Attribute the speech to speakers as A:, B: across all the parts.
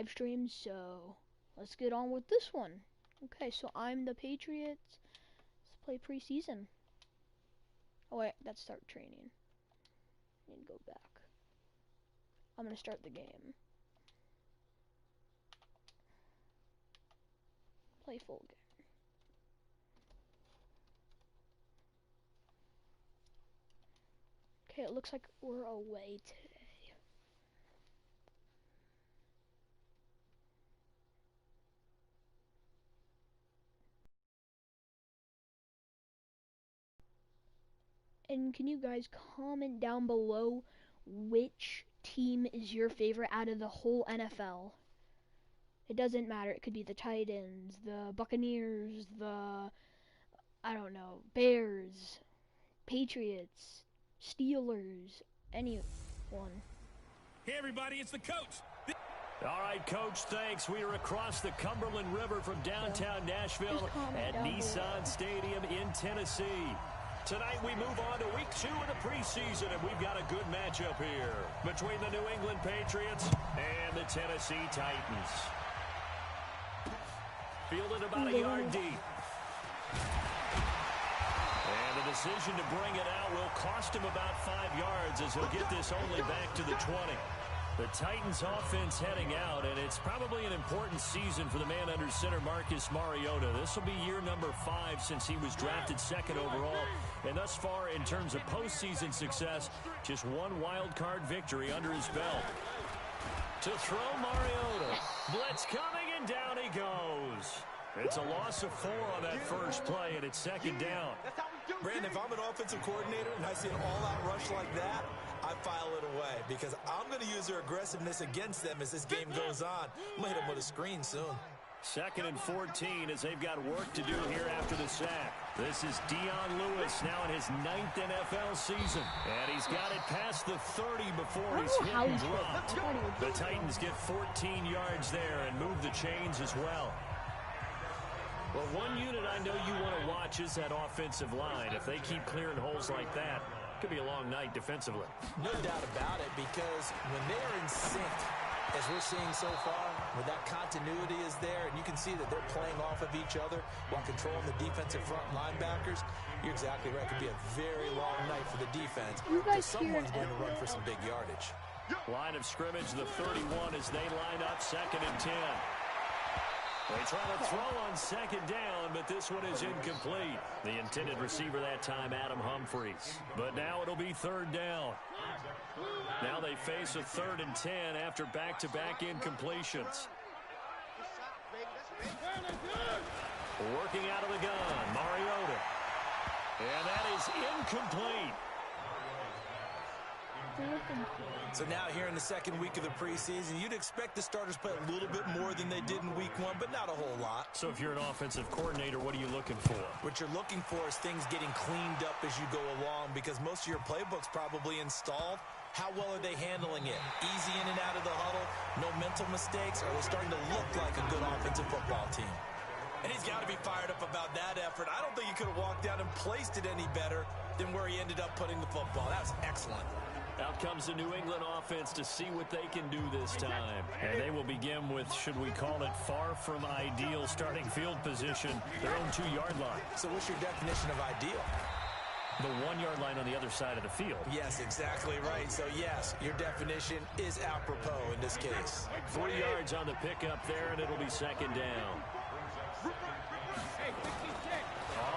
A: live streams, so let's get on with this one. Okay, so I'm the Patriots. Let's play preseason. Oh wait, that's start training. I need to go back. I'm gonna start the game. Play full game. Okay, it looks like we're away today. And can you guys comment down below which team is your favorite out of the whole NFL? It doesn't matter. It could be the Titans, the Buccaneers, I don't know, Bears, Patriots, Steelers, anyone.
B: Hey everybody, it's the coach. All right, Coach, thanks. We are across the Cumberland River from downtown Nashville at Nissan Stadium in Tennessee. Tonight we move on to week 2 of the preseason, and we've got a good matchup here between the New England Patriots and the Tennessee Titans. Fielded about a yard deep. And the decision to bring it out will cost him about 5 yards as he'll get this only back to the 20. The Titans offense heading out, and it's probably an important season for the man under center, Marcus Mariota. This will be year number 5 since he was drafted 2nd overall. And thus far, in terms of postseason success, just one wild card victory under his belt. To throw Mariota. Blitz coming, and down he goes. It's a loss of 4 on that first play, and it's 2nd down.
C: Brandon, if I'm an offensive coordinator and I see an all-out rush like that, I file it away because I'm going to use their aggressiveness against them as this game goes on. I'm going to hit them with a screen soon.
B: 2nd and 14 as they've got work to do here after the sack. This is Dion Lewis now in his 9th NFL season. And he's got it past the 30 before he's hit and dropped. The Titans get 14 yards there and move the chains as well. Well, one unit I know you want to watch is that offensive line. If they keep clearing holes like that, it could be a long night defensively.
C: No doubt about it, because when they are in sync, as we're seeing so far, where that continuity is there, and you can see that they're playing off of each other while controlling the defensive front linebackers, you're exactly right. It could be a very long night for the defense. Someone's going to run for some big yardage.
B: Line of scrimmage, the 31 as they line up 2nd and 10. They try to throw on 2nd down, but this one is incomplete. The intended receiver that time, Adam Humphries. But now it'll be 3rd down. Now they face a 3rd and 10 after back-to-back incompletions. Working out of the gun, Mariota. And that is incomplete.
C: So now here in the 2nd week of the preseason, you'd expect the starters to play a little bit more than they did in week 1, but not a whole lot.
B: So if you're an offensive coordinator, what are you looking for?
C: What you're looking for is things getting cleaned up as you go along, because most of your playbook's probably installed. How well are they handling it? Easy in and out of the huddle, no mental mistakes, or are they starting to look like a good offensive football team? And he's got to be fired up about that effort. I don't think he could have walked down and placed it any better than where he ended up putting the football. That was excellent.
B: Out comes the New England offense to see what they can do this time. And they will begin with, should we call it, far from ideal starting field position, their own 2-yard line.
C: So what's your definition of ideal?
B: The 1-yard line on the other side of the field.
C: Yes, exactly right. So, yes, your definition is apropos in this case.
B: 3 yards on the pickup there, and it'll be 2nd down.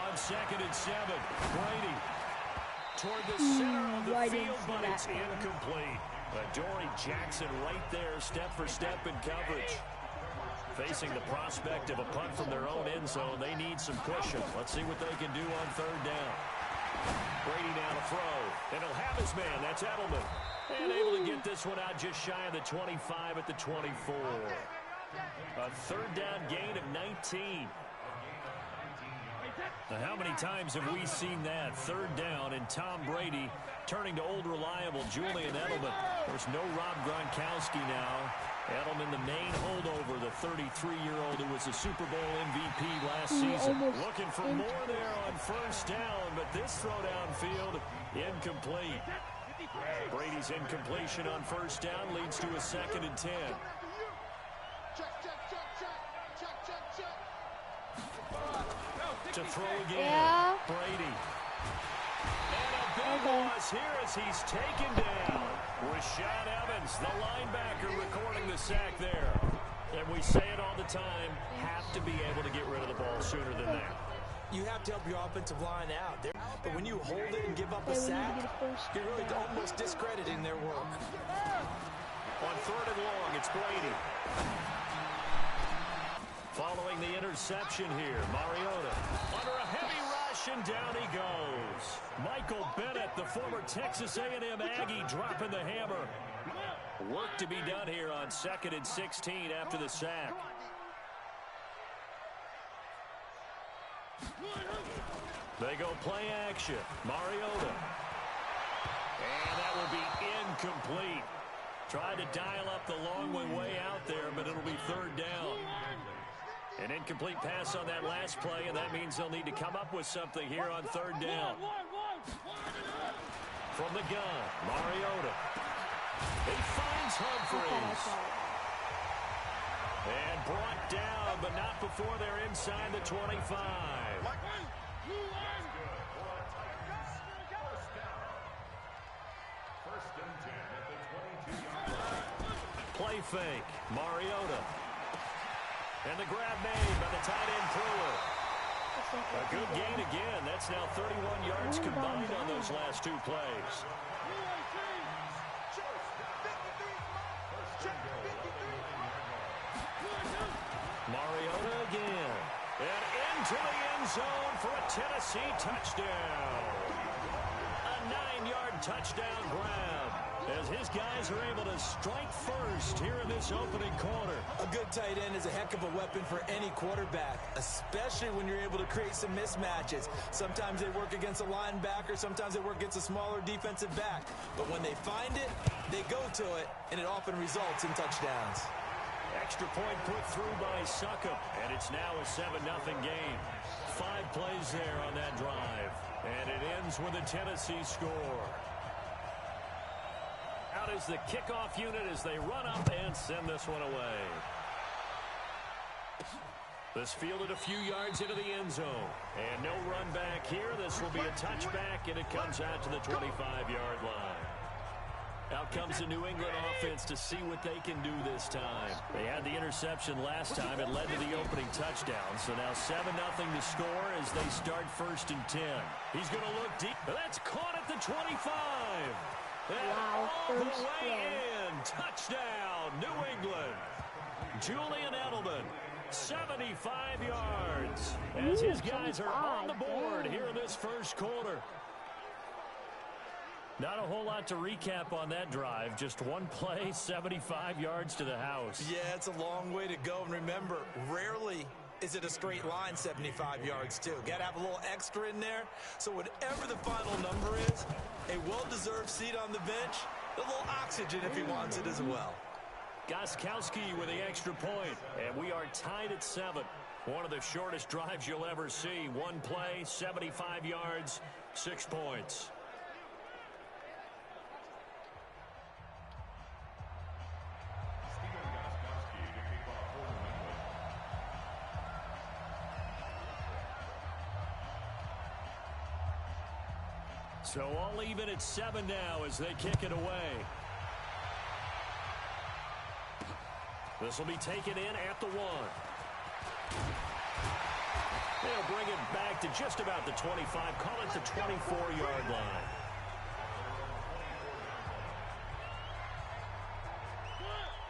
B: On 2nd and 7, Brady toward the center of the field, but it's incomplete. Adoree Jackson right there, step for step in coverage. Facing the prospect of a punt from their own end zone, they need some cushion. Let's see what they can do on 3rd down. Brady now to throw, and he'll have his man. That's Edelman. And able to get this one out just shy of the 25 at the 24. A 3rd down gain of 19. Now, how many times have we seen that? 3rd down, and Tom Brady turning to old reliable Julian Edelman. There's no Rob Gronkowski now. Edelman, the main holdover, the 33-year-old who was the Super Bowl MVP last season. Looking for more there on 1st down, but this throw downfield, incomplete. Brady's incompletion on 1st down leads to a 2nd and 10. To throw again.
A: Yeah.
B: Brady. And a big loss here as he's taken down. Rashad Evans, the linebacker, recording the sack there. And we say it all the time, have to be able to get rid of the ball sooner than that.
C: You have to help your offensive line out. But when you hold it and give up a sack, you're really almost discrediting their work.
B: On 3rd and long, it's Brady. Following the interception here, Mariota under a heavy rush, and down he goes. Michael Bennett, the former Texas A&M Aggie, dropping the hammer. Work to be done here on 2nd and 16 after the sack. They go play action. Mariota. And that will be incomplete. Tried to dial up the long one way out there, but it'll be 3rd down. An incomplete pass on that last play, and that means they'll need to come up with something here on 3rd down. From the gun, Mariota. He finds Humphries. And brought down, but not before they're inside the 25. Play fake, Mariota. And the grab made by the tight end Brewer. A good gain again. That's now 31 yards combined on those last 2 plays. Mariota again. And into the end zone for a Tennessee touchdown. A 9-yard touchdown grab, as his guys are able to strike first here in this opening quarter.
C: A good tight end is a heck of a weapon for any quarterback, especially when you're able to create some mismatches. Sometimes they work against a linebacker, sometimes they work against a smaller defensive back. But when they find it, they go to it, and it often results in touchdowns.
B: Extra point put through by Succop, and it's now a 7-0 game. 5 plays there on that drive, and it ends with a Tennessee score. Out is the kickoff unit as they run up and send this one away. This fielded a few yards into the end zone. And no run back here. This will be a touchback, and it comes out to the 25-yard line. Out comes the New England offense to see what they can do this time. They had the interception last time. It led to the opening touchdown. So now 7-0 to score as they start 1st and 10. He's going to look deep. That's caught at the 25.
A: Wow,
B: all the
A: first
B: way
A: play.
B: in. Touchdown, New England. Julian Edelman, 75 yards. As his guys are on the board here in this first quarter. Not a whole lot to recap on that drive. Just one play, 75 yards to the house.
C: Yeah, it's a long way to go. And remember, rarely is it a straight line 75 yards, too. Got to have a little extra in there. So whatever the final number is, a well-deserved seat on the bench, a little oxygen if he wants it as well.
B: Gostkowski with the extra point, and we are tied at 7. One of the shortest drives you'll ever see. One play, 75 yards, 6 points. So all even at 7 now as they kick it away. This will be taken in at the 1. They'll bring it back to just about the 25. Call it the 24-yard line.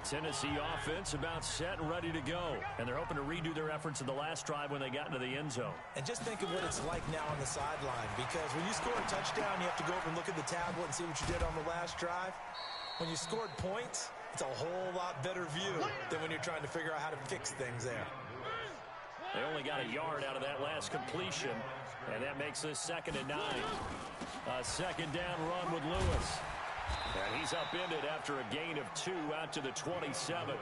B: Tennessee offense about set and ready to go. And they're hoping to redo their efforts in the last drive when they got into the end zone.
C: And just think of what it's like now on the sideline, because when you score a touchdown, you have to go over and look at the tablet and see what you did on the last drive. When you scored points, it's a whole lot better view than when you're trying to figure out how to fix things there.
B: They only got a yard out of that last completion, and that makes this 2nd and 9. A 2nd down run with Lewis. And he's upended after a gain of 2 out to the 27.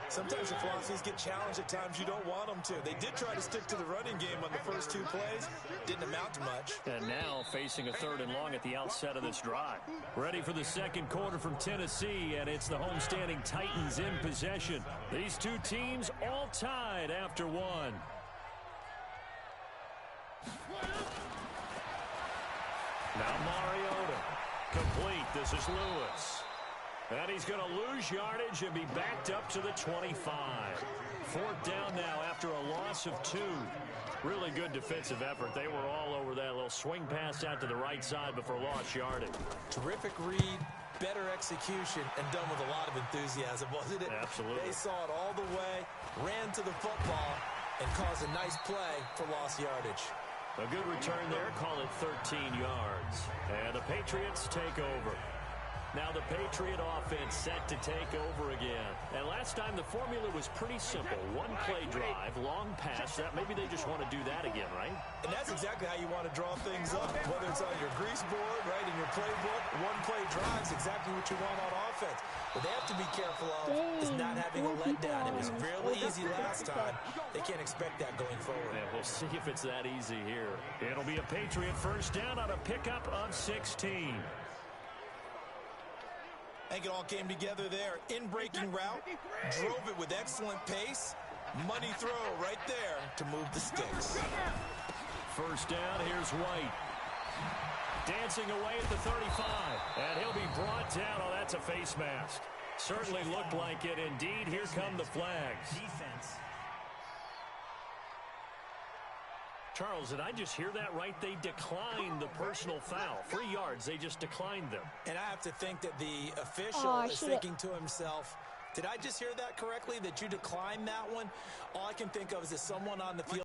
C: Sometimes your philosophies get challenged at times you don't want them to. They did try to stick to the running game on the first 2 plays. Didn't amount to much.
B: And now facing a 3rd and long at the outset of this drive. Ready for the second quarter from Tennessee, and it's the homestanding Titans in possession. These two teams all tied after 1. Now Mariota. Complete. This is Lewis. And he's going to lose yardage and be backed up to the 25. 4th down now after a loss of 2. Really good defensive effort. They were all over that little swing pass out to the right side before lost yardage.
C: Terrific read, better execution, and done with a lot of enthusiasm, wasn't it?
B: Absolutely.
C: They saw it all the way, ran to the football, and caused a nice play for lost yardage.
B: A good return there. Call it 13 yards. And the Patriots take over. Now the Patriot offense set to take over again. And last time the formula was pretty simple. 1-play drive, long pass. Maybe they just want to do that again, right?
C: And that's exactly how you want to draw things up. Whether it's on your grease board, right, in your playbook, 1-play drives, exactly what you want on offense. What they have to be careful of is not having a letdown. It was fairly easy last time. They can't expect that going forward.
B: And we'll see if it's that easy here. It'll be a Patriot first down on a pickup of 16.
C: I think it all came together there. In-breaking route, drove it with excellent pace. Money throw right there to move the sticks.
B: First down, here's White. Dancing away at the 35. And he'll be brought down. Oh, that's a face mask. Certainly looked like it. Indeed, here come the flags.
D: Defense.
B: Charles, did I just hear that right? They declined the personal foul. 3 yards, they just declined them.
C: And I have to think that the official is thinking to himself, did I just hear that correctly, that you declined that one? All I can think of is that someone on the field